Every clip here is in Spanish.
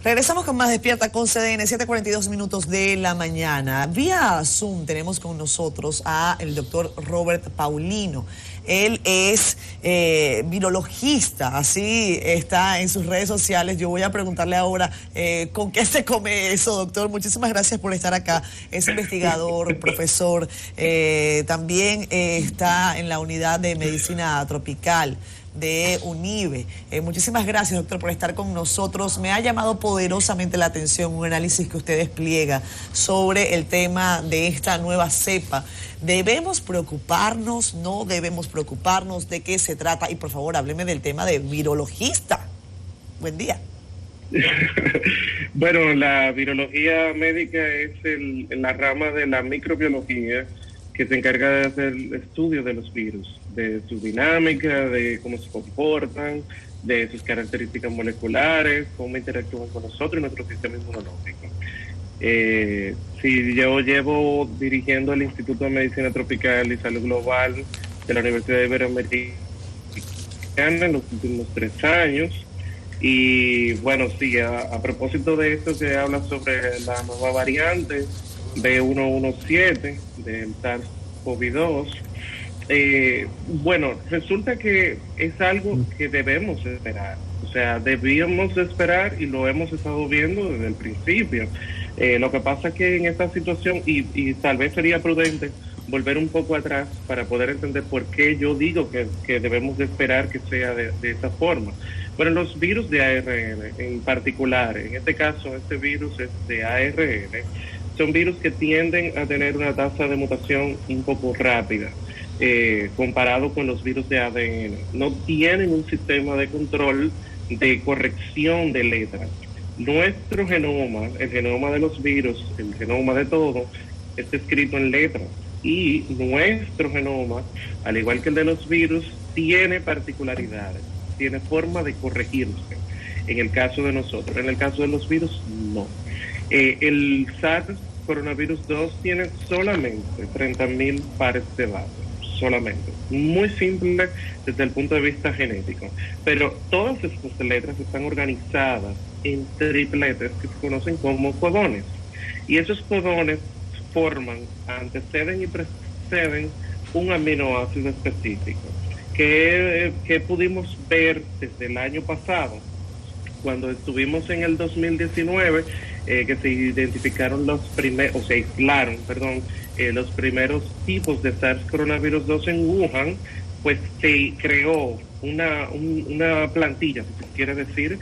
Regresamos con más Despierta con CDN, 7:42 de la mañana. Vía Zoom tenemos con nosotros a el doctor Robert Paulino. Él es virologista, así está en sus redes sociales. Yo voy a preguntarle ahora con qué se come eso, doctor. Muchísimas gracias por estar acá. Es investigador, profesor, también está en la unidad de medicina tropical de UNIBE. Muchísimas gracias, doctor, por estar con nosotros. Me ha llamado poderosamente la atención un análisis que usted despliega sobre el tema de esta nueva cepa. ¿Debemos preocuparnos? ¿No debemos preocuparnos? ¿De qué se trata? Y por favor, hábleme del tema de virologista. Buen día. Bueno, la virología médica es la rama de la microbiología que se encarga de hacer estudios de los virus, de su dinámica, de cómo se comportan, de sus características moleculares, cómo interactúan con nosotros y nuestro sistema inmunológico. Sí, yo llevo dirigiendo el Instituto de Medicina Tropical y Salud Global de la Universidad Iberoamericana en los últimos 3 años. Y bueno, sí, a propósito de esto que habla sobre la nueva variante B117 del SARS-CoV-2, bueno, resulta que es algo que debemos esperar. O sea, debíamos esperar y lo hemos estado viendo desde el principio. Lo que pasa es que en esta situación, y tal vez sería prudente volver un poco atrás para poder entender por qué yo digo que debemos de esperar que sea de esa forma. Bueno, los virus de ARN en particular, en este caso este virus es de ARN, son virus que tienden a tener una tasa de mutación un poco rápida comparado con los virus de ADN. No tienen un sistema de control de corrección de letras. Nuestro genoma, el genoma de los virus, el genoma de todo, está escrito en letras. Y nuestro genoma, al igual que el de los virus, tiene particularidades, tiene forma de corregirse. En el caso de nosotros, en el caso de los virus, no. El SARS coronavirus 2 tiene solamente 30.000 pares de bases, solamente. Muy simple desde el punto de vista genético. Pero todas estas letras están organizadas en tripletes que se conocen como codones. Y esos codones forman, anteceden y preceden un aminoácido específico que pudimos ver desde el año pasado, cuando estuvimos en el 2019, que se identificaron los primeros, o se aislaron, los primeros tipos de SARS coronavirus 2 en Wuhan, pues se creó una plantilla, si se quiere decir,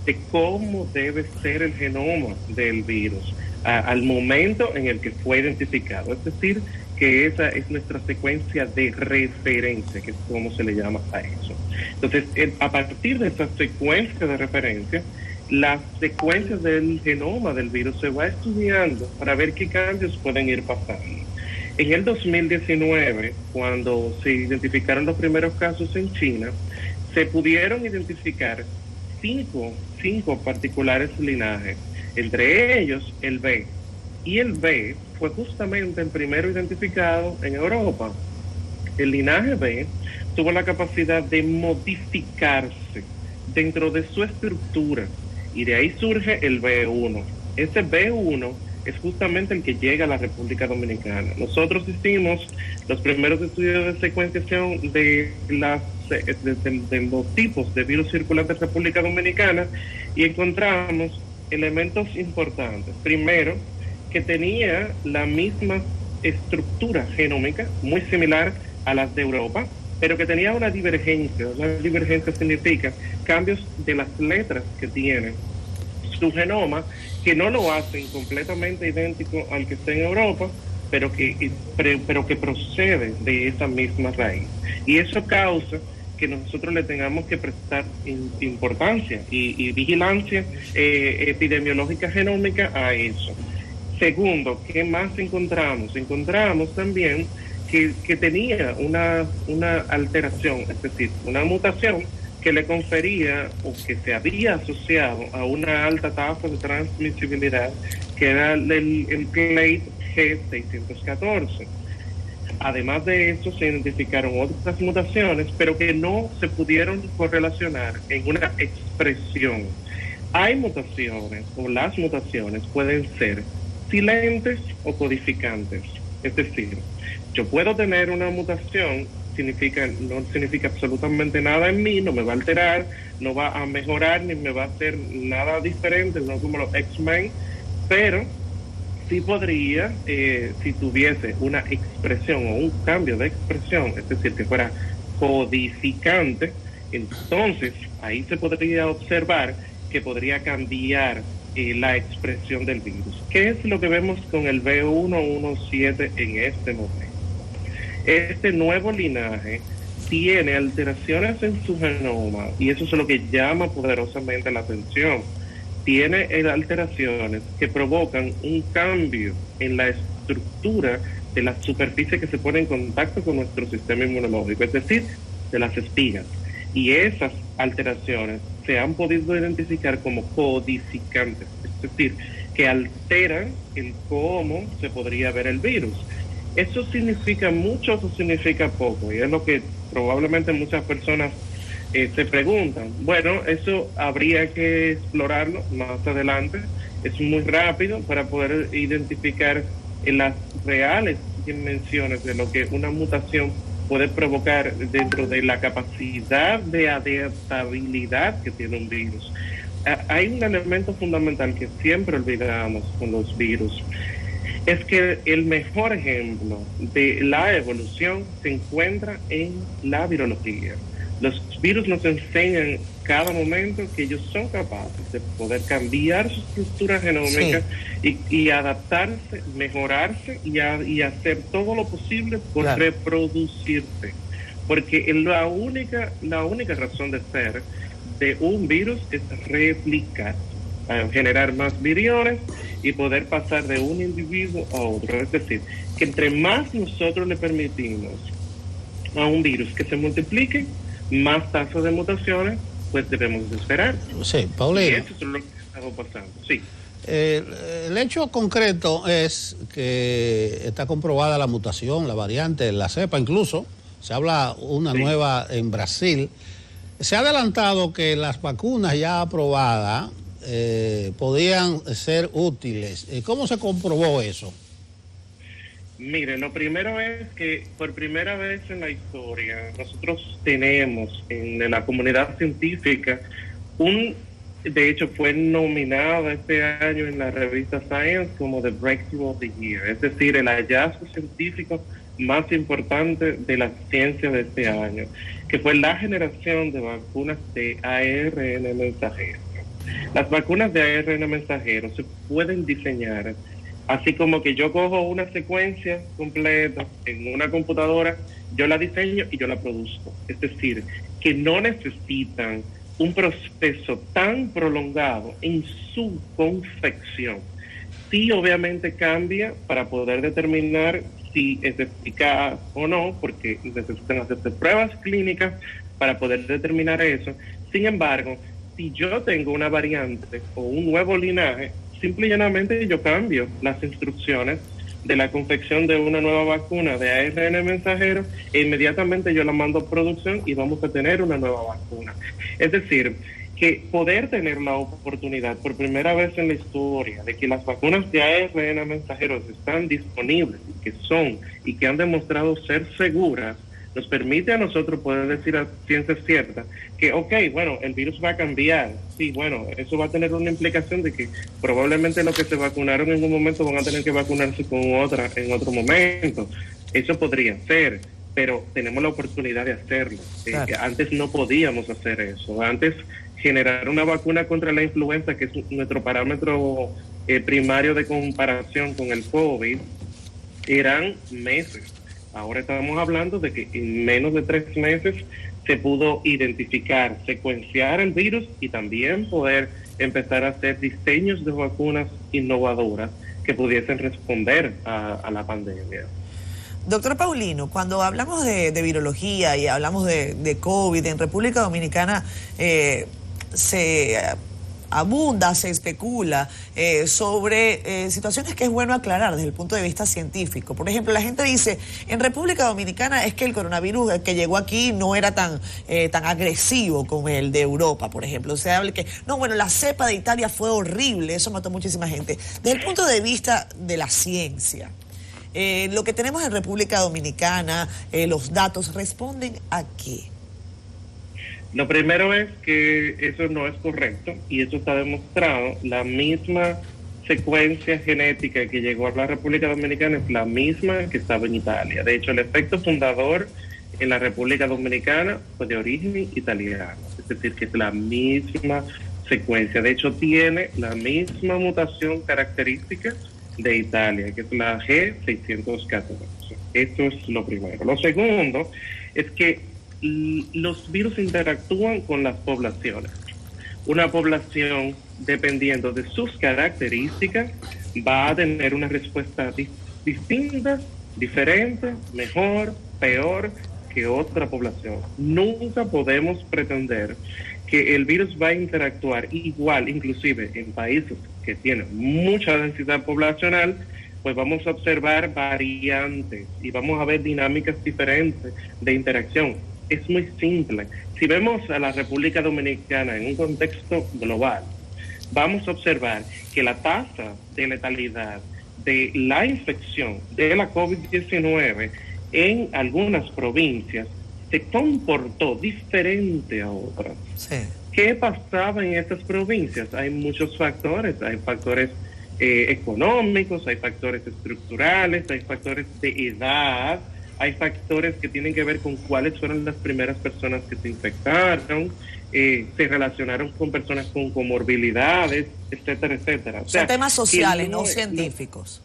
de cómo debe ser el genoma del virus al momento en el que fue identificado. Es decir, que esa es nuestra secuencia de referencia, que es como se le llama a eso. Entonces, a partir de esa secuencia de referencia, las secuencias del genoma del virus se va estudiando para ver qué cambios pueden ir pasando. En el 2019, cuando se identificaron los primeros casos en China, se pudieron identificar cinco particulares linajes, entre ellos el B. Y el B fue justamente el primero identificado en Europa. El linaje B tuvo la capacidad de modificarse dentro de su estructura y de ahí surge el B1. Ese B1 es justamente el que llega a la República Dominicana. Nosotros hicimos los primeros estudios de secuenciación de los tipos de virus circulantes en República Dominicana y encontramos elementos importantes. Primero, que tenía la misma estructura genómica, muy similar a las de Europa, pero que tenía una divergencia. Una divergencia significa cambios de las letras que tiene su genoma, que no lo hacen completamente idéntico al que está en Europa, pero que procede de esa misma raíz. Y eso causa que nosotros le tengamos que prestar importancia y vigilancia epidemiológica genómica a eso. Segundo, ¿qué más encontramos? Encontramos también que tenía una alteración, es decir, una mutación que le confería o que se había asociado a una alta tasa de transmisibilidad, que era el clade G614. Además de eso, se identificaron otras mutaciones, pero que no se pudieron correlacionar en una expresión. Hay mutaciones, o las mutaciones pueden ser silentes o codificantes. Es decir, yo puedo tener una mutación, no significa absolutamente nada en mí, no me va a alterar, no va a mejorar, ni me va a hacer nada diferente, no como los X-Men, pero sí podría, si tuviese una expresión o un cambio de expresión, es decir, que fuera codificante, entonces ahí se podría observar que podría cambiar la expresión del virus. ¿Qué es lo que vemos con el B117 en este momento? Este nuevo linaje tiene alteraciones en su genoma y eso es lo que llama poderosamente la atención. Tiene alteraciones que provocan un cambio en la estructura de la superficie que se pone en contacto con nuestro sistema inmunológico, es decir, de las espigas. Y esas alteraciones se han podido identificar como codificantes, es decir, que alteran el cómo se podría ver el virus. ¿Eso significa mucho o significa poco? Y es lo que probablemente muchas personas se preguntan. Bueno, eso habría que explorarlo más adelante. Es muy rápido para poder identificar las reales dimensiones de lo que una mutación puede provocar dentro de la capacidad de adaptabilidad que tiene un virus. Hay un elemento fundamental que siempre olvidamos con los virus. Es que el mejor ejemplo de la evolución se encuentra en la virología. Los virus nos enseñan cada momento que ellos son capaces de poder cambiar su estructura genómica y adaptarse, mejorarse y hacer todo lo posible por reproducirse. Porque la única razón de ser de un virus es replicarse, generar más viriones y poder pasar de un individuo a otro. Es decir, que entre más nosotros le permitimos a un virus que se multiplique, más tasas de mutaciones, pues debemos esperar. Sí, Paulino. Y eso es lo que está pasando, sí. El hecho concreto es que está comprobada la mutación, la variante, la cepa incluso, se habla una nueva en Brasil. Se ha adelantado que las vacunas ya aprobadas podían ser útiles. ¿Cómo se comprobó eso? Mire, lo primero es que por primera vez en la historia nosotros tenemos en la comunidad científica de hecho fue nominada este año en la revista Science como The Breakthrough of the Year, es decir, el hallazgo científico más importante de la ciencia de este año, que fue la generación de vacunas de ARN mensajero. Las vacunas de ARN mensajero se pueden diseñar así como que yo cojo una secuencia completa en una computadora, yo la diseño y yo la produzco. Es decir, que no necesitan un proceso tan prolongado en su confección. Sí, obviamente cambia para poder determinar si es eficaz o no, porque necesitan hacerse pruebas clínicas para poder determinar eso. Sin embargo, si yo tengo una variante o un nuevo linaje, simple y llanamente yo cambio las instrucciones de la confección de una nueva vacuna de ARN mensajero e inmediatamente yo la mando a producción y vamos a tener una nueva vacuna. Es decir, que poder tener la oportunidad por primera vez en la historia de que las vacunas de ARN mensajeros están disponibles, que son y que han demostrado ser seguras, nos permite a nosotros poder decir a ciencia cierta que, ok, bueno, el virus va a cambiar. Sí, bueno, eso va a tener una implicación de que probablemente los que se vacunaron en un momento van a tener que vacunarse con otra en otro momento. Eso podría ser, pero tenemos la oportunidad de hacerlo. Antes no podíamos hacer eso. Antes, generar una vacuna contra la influenza, que es nuestro parámetro primario de comparación con el COVID, eran meses. Ahora estamos hablando de que en menos de 3 meses se pudo identificar, secuenciar el virus y también poder empezar a hacer diseños de vacunas innovadoras que pudiesen responder a la pandemia. Doctor Paulino, cuando hablamos de virología y hablamos de COVID, en República Dominicana se abunda, se especula sobre situaciones que es bueno aclarar desde el punto de vista científico. Por ejemplo, la gente dice, en República Dominicana es que el coronavirus que llegó aquí no era tan agresivo como el de Europa, por ejemplo. Se habla que, no, bueno, la cepa de Italia fue horrible, eso mató muchísima gente. Desde el punto de vista de la ciencia, lo que tenemos en República Dominicana, los datos, ¿responden a qué? Lo primero es que eso no es correcto y eso está demostrado. La misma secuencia genética que llegó a la República Dominicana es la misma que estaba en Italia. De hecho, el efecto fundador en la República Dominicana fue de origen italiano, es decir, que es la misma secuencia. De hecho, tiene la misma mutación característica de Italia, que es la G614. Esto es lo primero. Lo segundo es que los virus interactúan con las poblaciones. Una población, dependiendo de sus características, va a tener una respuesta distinta, diferente, mejor, peor que otra población. Nunca podemos pretender que el virus va a interactuar igual, inclusive en países que tienen mucha densidad poblacional, pues vamos a observar variantes y vamos a ver dinámicas diferentes de interacción. Es muy simple. Si vemos a la República Dominicana en un contexto global, vamos a observar que la tasa de letalidad de la infección de la COVID-19 en algunas provincias se comportó diferente a otras. Sí. ¿Qué pasaba en estas provincias? Hay muchos factores. Hay factores económicos, hay factores estructurales, hay factores de edad, hay factores que tienen que ver con cuáles fueron las primeras personas que se infectaron, se relacionaron con personas con comorbilidades, etcétera, etcétera. Son temas sociales, no científicos.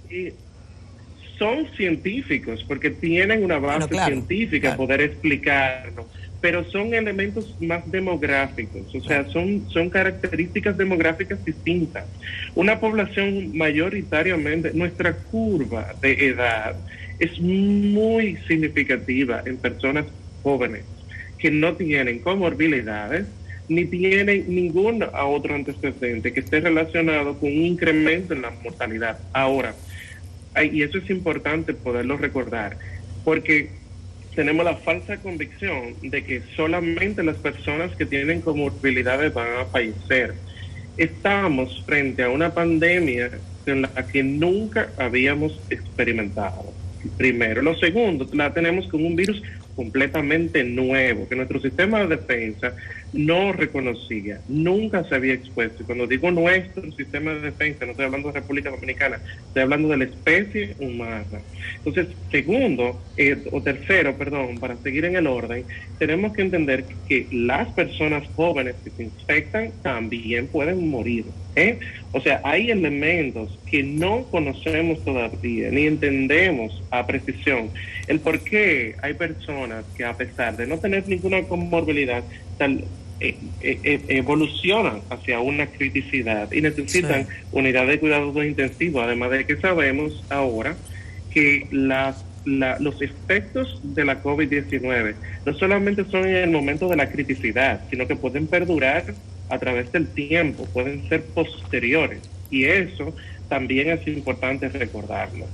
Son científicos porque tienen una base científica, poder explicarlo, pero son elementos más demográficos, o sea, son características demográficas distintas. Una población mayoritariamente, nuestra curva de edad es muy significativa en personas jóvenes que no tienen comorbilidades ni tienen ningún otro antecedente que esté relacionado con un incremento en la mortalidad. Ahora, y eso es importante poderlo recordar, porque tenemos la falsa convicción de que solamente las personas que tienen comorbilidades van a fallecer. Estamos frente a una pandemia en la que nunca habíamos experimentado. Primero. Lo segundo, la tenemos con un virus completamente nuevo, que nuestro sistema de defensa no reconocía, nunca se había expuesto. Y cuando digo nuestro sistema de defensa, no estoy hablando de República Dominicana, estoy hablando de la especie humana. Entonces, tercero, para seguir en el orden, tenemos que entender que las personas jóvenes que se infectan también pueden morir. O sea, hay elementos que no conocemos todavía, ni entendemos a precisión el por qué hay personas que, a pesar de no tener ninguna comorbilidad, evolucionan hacia una criticidad y necesitan unidad de cuidados intensivos, además de que sabemos ahora que los efectos de la COVID-19 no solamente son en el momento de la criticidad, sino que pueden perdurar a través del tiempo, pueden ser posteriores, y eso también es importante recordarlo.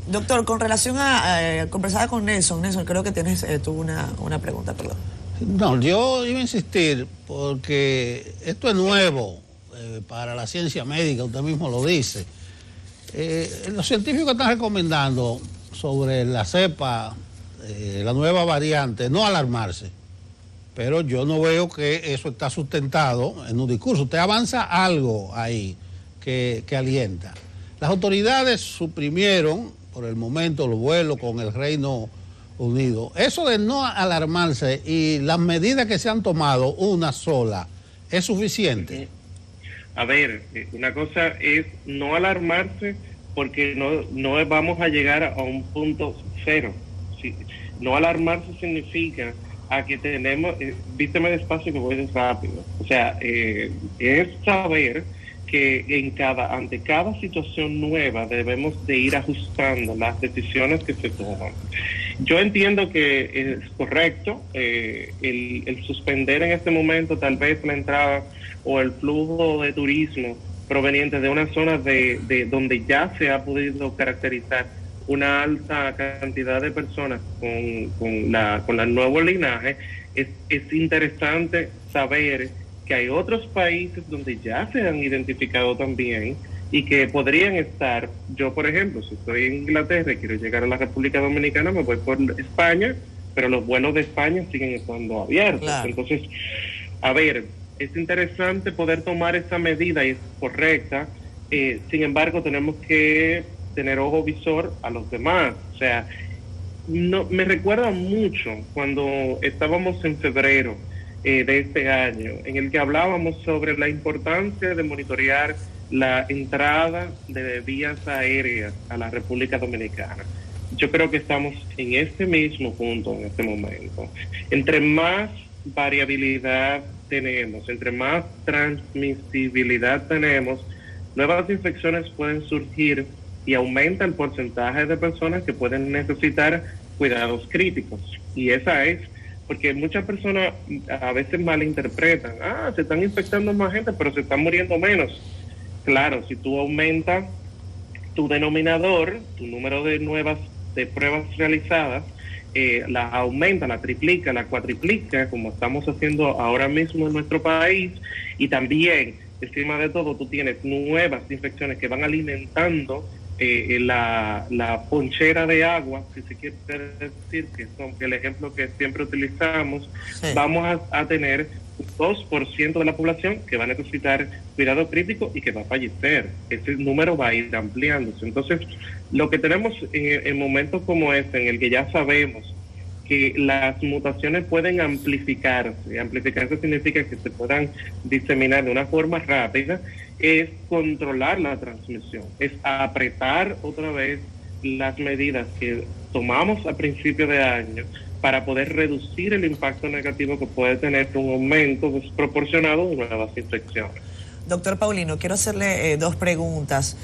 Doctor, con relación a conversar con Nelson, creo que tienes tú una pregunta, perdón. No, yo iba a insistir porque esto es nuevo para la ciencia médica, usted mismo lo dice. Los científicos están recomendando sobre la cepa, la nueva variante, no alarmarse, pero yo no veo que eso está sustentado en un discurso. Usted avanza algo ahí que alienta. Las autoridades suprimieron por el momento los vuelos con el Reino Unido. Eso de no alarmarse y las medidas que se han tomado, una sola, ¿es suficiente? A ver, una cosa es no alarmarse porque no vamos a llegar a un punto cero. Sí, no alarmarse significa a que tenemos, vísteme despacio que voy rápido. O sea, es saber que ante cada situación nueva debemos de ir ajustando las decisiones que se toman. Yo entiendo que es correcto el suspender en este momento tal vez la entrada o el flujo de turismo proveniente de una zona de donde ya se ha podido caracterizar una alta cantidad de personas con el nuevo linaje. Es interesante saber que hay otros países donde ya se han identificado también y que podrían estar. Yo, por ejemplo, si estoy en Inglaterra y quiero llegar a la República Dominicana, me voy por España, pero los vuelos de España siguen estando abiertos. Claro. Entonces, a ver, es interesante poder tomar esa medida y es correcta. Sin embargo, tenemos que tener ojo visor a los demás. O sea, no me recuerda mucho cuando estábamos en febrero de este año, en el que hablábamos sobre la importancia de monitorear la entrada de vías aéreas a la República Dominicana. Yo creo que estamos en este mismo punto en este momento. Entre más variabilidad tenemos, entre más transmisibilidad tenemos, nuevas infecciones pueden surgir y aumenta el porcentaje de personas que pueden necesitar cuidados críticos. Y esa es porque muchas personas a veces malinterpretan. Se están infectando más gente, pero se están muriendo menos. Claro, si tú aumentas tu denominador, tu número de pruebas realizadas, la aumenta, la triplica, la cuatriplica, como estamos haciendo ahora mismo en nuestro país, y también, encima de todo, tú tienes nuevas infecciones que van alimentando la ponchera de agua, si se quiere decir, que son el ejemplo que siempre utilizamos. Sí. Vamos a tener un 2% de la población que va a necesitar cuidado crítico y que va a fallecer. Ese número va a ir ampliándose. Entonces, lo que tenemos en momentos como este, en el que ya sabemos que las mutaciones pueden amplificarse. Amplificarse significa que se puedan diseminar de una forma rápida, es controlar la transmisión, es apretar otra vez las medidas que tomamos a principio de año para poder reducir el impacto negativo que puede tener un aumento desproporcionado de nuevas infecciones. Doctor Paulino, quiero hacerle dos preguntas,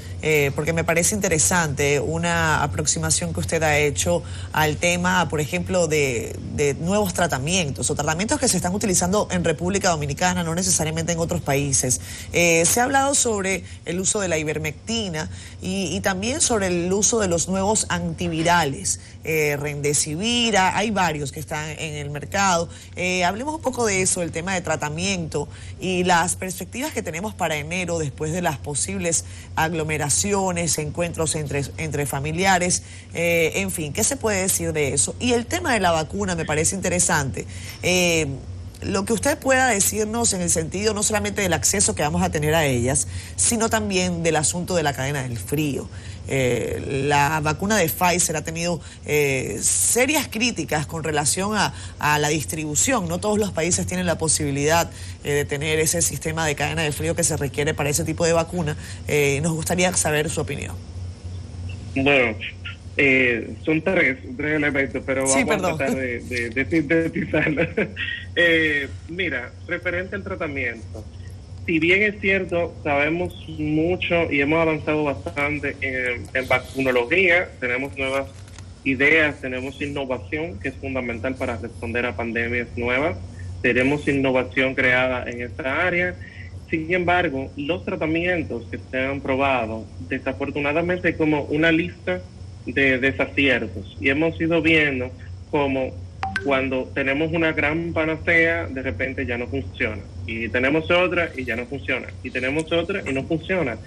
porque me parece interesante una aproximación que usted ha hecho al tema, por ejemplo, de nuevos tratamientos o tratamientos que se están utilizando en República Dominicana, no necesariamente en otros países. Se ha hablado sobre el uso de la ivermectina y también sobre el uso de los nuevos antivirales, Remdesivir, hay varios que están en el mercado. Hablemos un poco de eso, el tema de tratamiento y las perspectivas que tenemos para enero después de las posibles aglomeraciones, encuentros entre familiares, en fin, ¿qué se puede decir de eso? Y el tema de la vacuna me parece interesante. Lo que usted pueda decirnos en el sentido no solamente del acceso que vamos a tener a ellas, sino también del asunto de la cadena del frío. La vacuna de Pfizer ha tenido serias críticas con relación a la distribución. No todos los países tienen la posibilidad de tener ese sistema de cadena de frío que se requiere para ese tipo de vacuna. Nos gustaría saber su opinión. Bueno, son tres elementos, pero vamos a tratar de sintetizarlo. Mira, referente al tratamiento, si bien es cierto, sabemos mucho y hemos avanzado bastante en vacunología, tenemos nuevas ideas, tenemos innovación que es fundamental para responder a pandemias nuevas, tenemos innovación creada en esta área. Sin embargo, los tratamientos que se han probado, desafortunadamente hay como una lista de desaciertos y hemos ido viendo como cuando tenemos una gran panacea, de repente ya no funciona, y tenemos otra y ya no funciona, y tenemos otra y no funciona.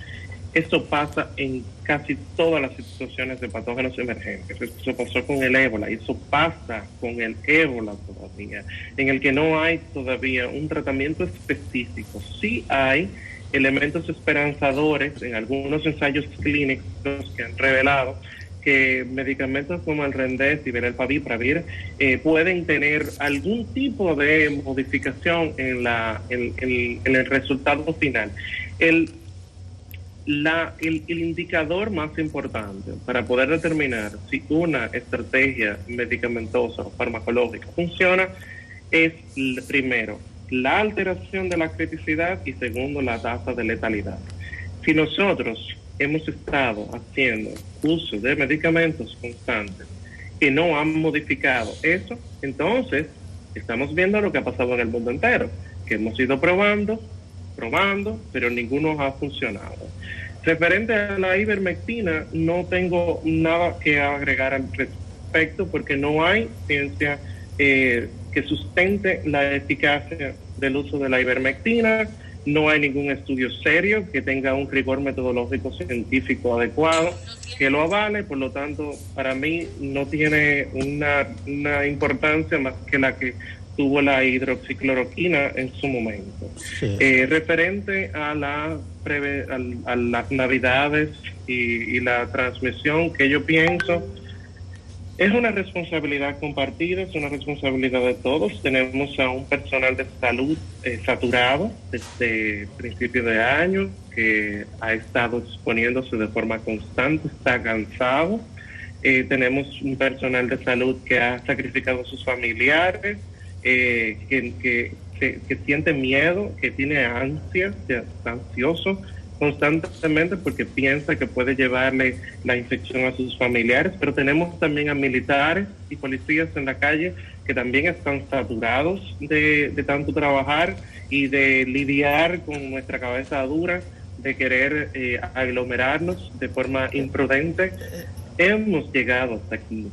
Esto pasa en casi todas las situaciones de patógenos emergentes. Eso pasó con el ébola, eso pasa con el ébola todavía, en el que no hay todavía un tratamiento específico. Sí hay elementos esperanzadores en algunos ensayos clínicos que han revelado que medicamentos como el Remdesivir, el Favipiravir, pueden tener algún tipo de modificación en el resultado final. El indicador más importante para poder determinar si una estrategia medicamentosa o farmacológica funciona es, primero, la alteración de la criticidad y segundo, la tasa de letalidad. Si nosotros hemos estado haciendo uso de medicamentos constantes que no han modificado eso. Entonces, estamos viendo lo que ha pasado en el mundo entero, que hemos ido probando, pero ninguno ha funcionado. Referente a la ivermectina, no tengo nada que agregar al respecto porque no hay ciencia que sustente la eficacia del uso de la ivermectina. No hay ningún estudio serio que tenga un rigor metodológico científico adecuado que lo avale, por lo tanto, para mí no tiene una importancia más que la que tuvo la hidroxicloroquina en su momento. Sí. Referente a las navidades y la transmisión, que yo pienso es una responsabilidad compartida, es una responsabilidad de todos. Tenemos a un personal de salud saturado desde principios de año, que ha estado exponiéndose de forma constante, está cansado. Tenemos un personal de salud que ha sacrificado a sus familiares, que siente miedo, que tiene ansia, que está ansioso constantemente porque piensa que puede llevarle la infección a sus familiares, pero tenemos también a militares y policías en la calle que también están saturados de tanto trabajar y de lidiar con nuestra cabeza dura, de querer aglomerarnos de forma imprudente. Hemos llegado hasta aquí.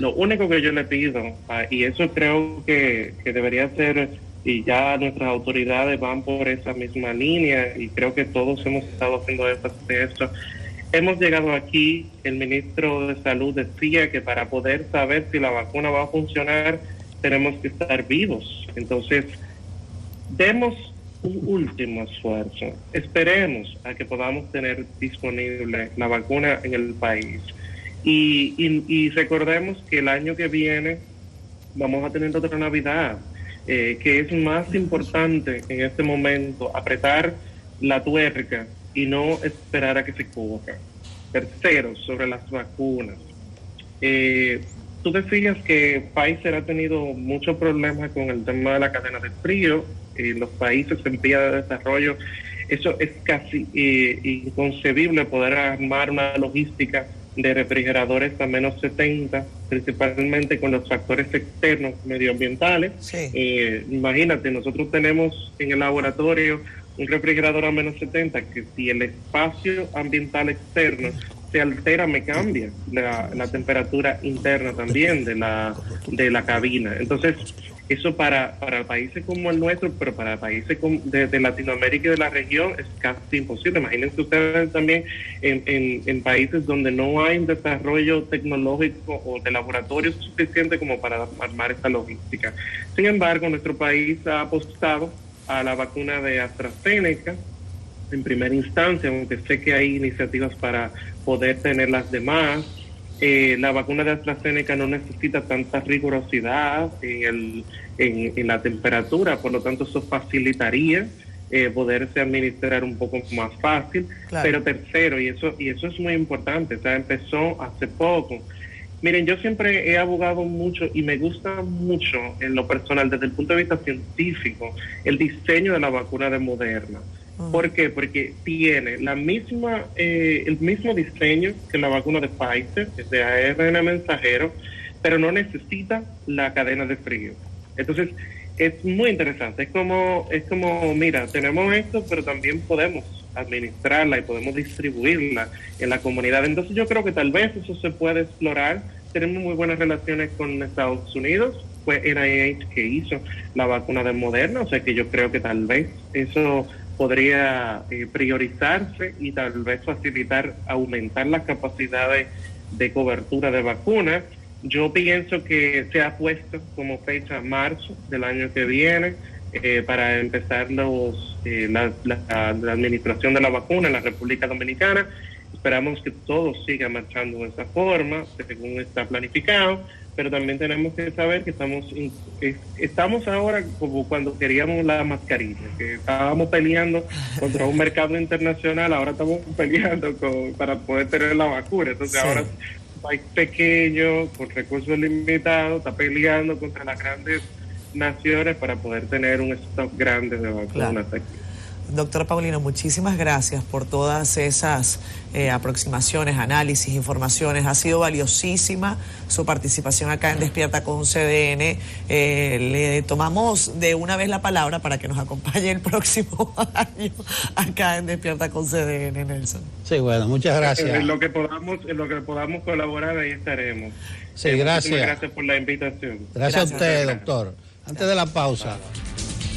Lo único que yo le pido, y eso creo que debería ser, y ya nuestras autoridades van por esa misma línea, y creo que todos hemos estado haciendo énfasis de esto. Hemos llegado aquí, el ministro de Salud decía que para poder saber si la vacuna va a funcionar, tenemos que estar vivos. Entonces, demos un último esfuerzo. Esperemos a que podamos tener disponible la vacuna en el país. Y recordemos que el año que viene vamos a tener otra Navidad, que es más importante en este momento apretar la tuerca y no esperar a que se corra. Tercero, sobre las vacunas. Tú decías que Pfizer ha tenido muchos problemas con el tema de la cadena de frío en los países en vía de desarrollo. Eso es casi inconcebible, poder armar una logística de refrigeradores a menos 70, principalmente con los factores externos medioambientales. Sí. Imagínate, nosotros tenemos en el laboratorio un refrigerador a menos 70, que si el espacio ambiental externo se altera, me cambia la temperatura interna también de la cabina. Entonces, eso para países como el nuestro, pero para países de Latinoamérica y de la región es casi imposible. Imagínense ustedes también en países donde no hay un desarrollo tecnológico o de laboratorio suficiente como para armar esta logística. Sin embargo, nuestro país ha apostado a la vacuna de AstraZeneca en primera instancia, aunque sé que hay iniciativas para poder tener las demás. La vacuna de AstraZeneca no necesita tanta rigurosidad en la temperatura, por lo tanto eso facilitaría poderse administrar un poco más fácil. Claro. Pero tercero, y eso es muy importante, o sea, empezó hace poco. Miren, yo siempre he abogado mucho y me gusta mucho en lo personal, desde el punto de vista científico, el diseño de la vacuna de Moderna. ¿Por qué? Porque tiene el mismo diseño que la vacuna de Pfizer, que es de ARN mensajero, pero no necesita la cadena de frío. Entonces, es muy interesante. Es como, mira, tenemos esto, pero también podemos administrarla y podemos distribuirla en la comunidad. Entonces, yo creo que tal vez eso se puede explorar. Tenemos muy buenas relaciones con Estados Unidos. Fue NIH que hizo la vacuna de Moderna, o sea que yo creo que tal vez eso podría priorizarse y tal vez facilitar, aumentar las capacidades de cobertura de vacunas. Yo pienso que se ha puesto como fecha marzo del año que viene para empezar la administración de la vacuna en la República Dominicana. Esperamos que todo siga marchando de esa forma, según está planificado, pero también tenemos que saber que estamos ahora como cuando queríamos la mascarilla, que estábamos peleando contra un mercado internacional, ahora estamos peleando para poder tener la vacuna. Entonces, sí. Ahora un país pequeño, con recursos limitados, está peleando contra las grandes naciones para poder tener un stock grande de vacunas. Claro. Aquí. Doctor Paulino, muchísimas gracias por todas esas aproximaciones, análisis, informaciones. Ha sido valiosísima su participación acá en Despierta con CDN. Le tomamos de una vez la palabra para que nos acompañe el próximo año acá en Despierta con CDN, Nelson. Sí, bueno, muchas gracias. En lo que podamos colaborar, ahí estaremos. Sí, gracias. Gracias por la invitación. Gracias a usted, doctor. Antes de la pausa,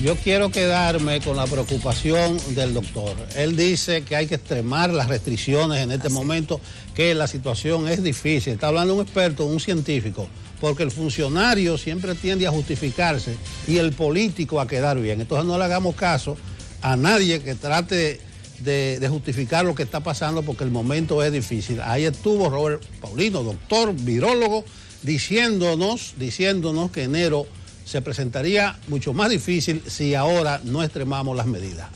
yo quiero quedarme con la preocupación del doctor. Él dice que hay que extremar las restricciones en este momento, que la situación es difícil. Está hablando un experto, un científico, porque el funcionario siempre tiende a justificarse y el político a quedar bien. Entonces no le hagamos caso a nadie que trate de justificar lo que está pasando, porque el momento es difícil. Ahí estuvo Robert Paulino, doctor, virólogo, diciéndonos que enero se presentaría mucho más difícil si ahora no extremamos las medidas.